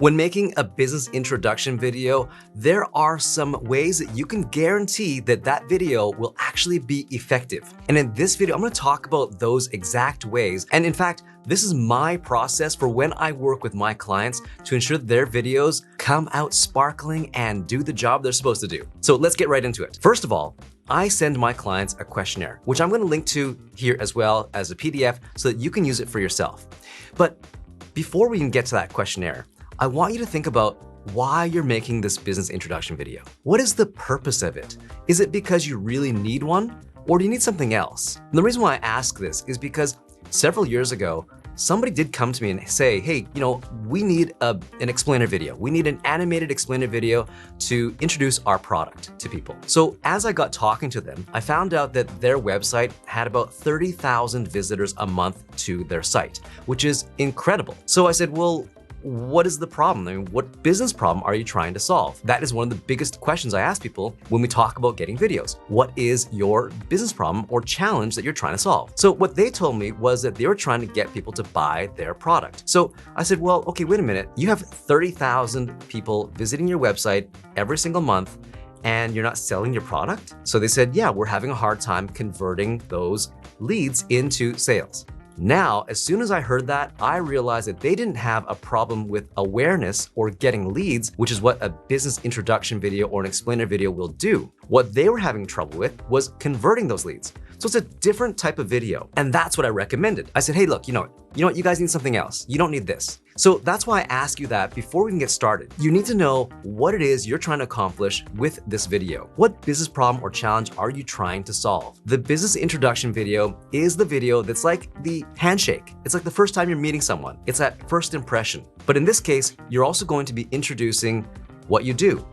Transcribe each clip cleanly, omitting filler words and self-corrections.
When making a business introduction video, there are some ways that you can guarantee that that video will actually be effective. And in this video, I'm going to talk about those exact ways. And in fact, this is my process for when I work with my clients to ensure that their videos come out sparkling and do the job they're supposed to do. So let's get right into it. First of all, I send my clients a questionnaire, which I'm going to link to here as well as a PDF so that you can use it for yourself. But before we can get to that questionnaire, I want you to think about why you're making this business introduction video. What is the purpose of it? Is it because you really need one, or do you need something else? And the reason why I ask this is because several years ago, somebody did come to me and say, hey, we need an explainer video. We need an animated explainer video to introduce our product to people. So as I got talking to them, I found out that their website had about 30,000 visitors a month to their site, which is incredible. So I said, well, what is the problem? I mean, what business problem are you trying to solve? That is one of the biggest questions I ask people when we talk about getting videos. What is your business problem or challenge that you're trying to solve? So what they told me was that they were trying to get people to buy their product. So I said, well, okay, wait a minute. You have 30,000 people visiting your website every single month and you're not selling your product? So they said, yeah, we're having a hard time converting those leads into sales. Now, as soon as I heard that, I realized that they didn't have a problem with awareness or getting leads, which is what a business introduction video or an explainer video will do. What they were having trouble with was converting those leads. So it's a different type of video. And that's what I recommended. I said, hey, look, you know what? You guys need something else. You don't need this. So that's why I ask you that before we can get started. You need to know what it is you're trying to accomplish with this video. What business problem or challenge are you trying to solve? The business introduction video is the video that's like the handshake. It's like the first time you're meeting someone. It's that first impression. But in this case, you're also going to be introducing what you do,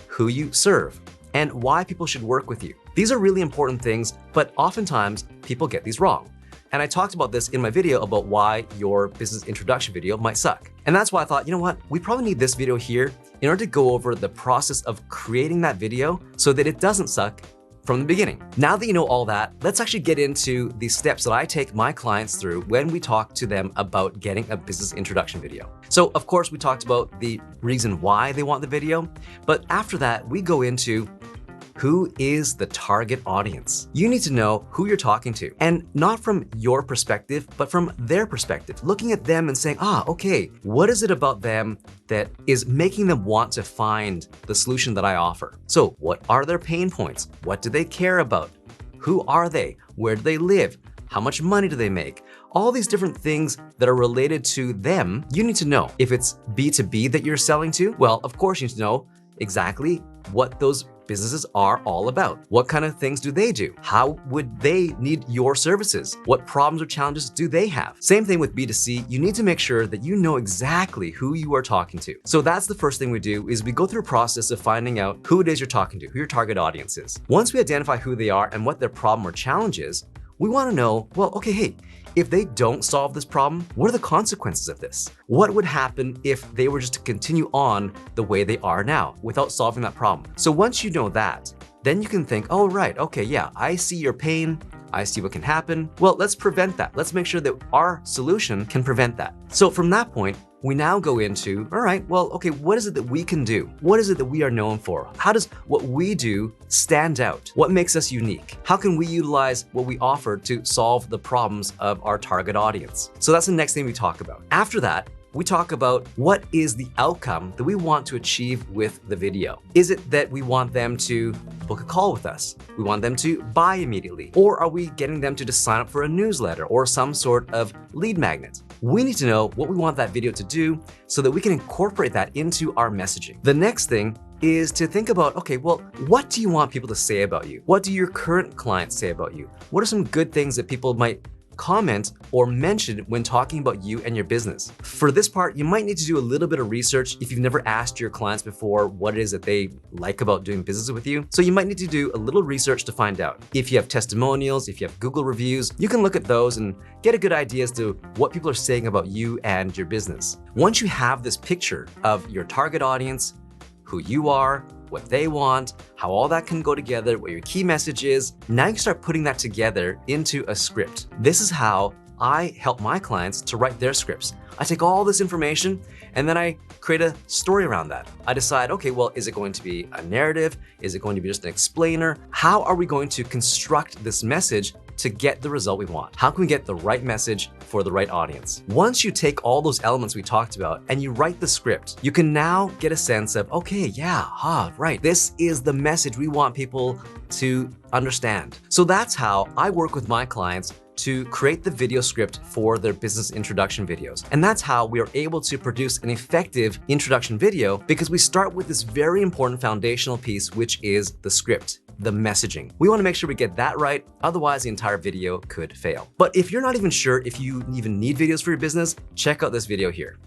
who you serve, and why people should work with you. These are really important things, but oftentimes people get these wrong. And I talked about this in my video about why your business introduction video might suck. And that's why I thought, you know what? We probably need this video here in order to go over the process of creating that video so that it doesn't suck from the beginning. Now that you know all that, let's actually get into the steps that I take my clients through when we talk to them about getting a business introduction video. So of course, we talked about the reason why they want the video, but after that, we go into who is the target audience. You need to know who you're talking to, and not from your perspective, but from their perspective. Looking at them and saying, okay, what is it about them that is making them want to find the solution that I offer? So what are their pain points? What do they care about? Who are they? Where do they live? How much money do they make? All these different things that are related to them, you need to know. If it's B2B that you're selling to, well, of course you need to know exactly what those businesses are all about. What kind of things do they do? How would they need your services? What problems or challenges do they have? Same thing with B2C. You need to make sure that you know exactly who you are talking to. So that's the first thing we do is we go through a process of finding out who it is you're talking to, who your target audience is. Once we identify who they are and what their problem or challenge is, we want to know, well, okay, hey, if they don't solve this problem, what are the consequences of this? What would happen if they were just to continue on the way they are now without solving that problem? So once you know that, then you can think, oh, right, okay, yeah, I see your pain. I see what can happen. Well, let's prevent that. Let's make sure that our solution can prevent that. So from that point, we now go into, all right, well, okay, what is it that we can do? What is it that we are known for? How does what we do stand out? What makes us unique? How can we utilize what we offer to solve the problems of our target audience? So that's the next thing we talk about. After that, we talk about what is the outcome that we want to achieve with the video. Is it that we want them to book a call with us? We want them to buy immediately? Or are we getting them to just sign up for a newsletter or some sort of lead magnet? We need to know what we want that video to do so that we can incorporate that into our messaging. The next thing is to think about, okay, well, what do you want people to say about you? What do your current clients say about you? What are some good things that people might comment or mention when talking about you and your business? For this part, you might need to do a little bit of research if you've never asked your clients before what it is that they like about doing business with you. So you might need to do a little research to find out. If you have testimonials, if you have Google reviews, you can look at those and get a good idea as to what people are saying about you and your business. Once you have this picture of your target audience, who you are, what they want, how all that can go together, what your key message is. Now you start putting that together into a script. This is how I help my clients to write their scripts. I take all this information And then I create a story around that. I decide, okay, well, is it going to be a narrative? Is it going to be just an explainer? How are we going to construct this message to get the result we want? How can we get the right message for the right audience? Once you take all those elements we talked about and you write the script, you can now get a sense of, okay, yeah, right, this is the message we want people to understand. So that's how I work with my clients to create the video script for their business introduction videos. And that's how we are able to produce an effective introduction video, because we start with this very important foundational piece, which is the script, the messaging. We wanna make sure we get that right, otherwise the entire video could fail. But if you're not even sure if you even need videos for your business, check out this video here.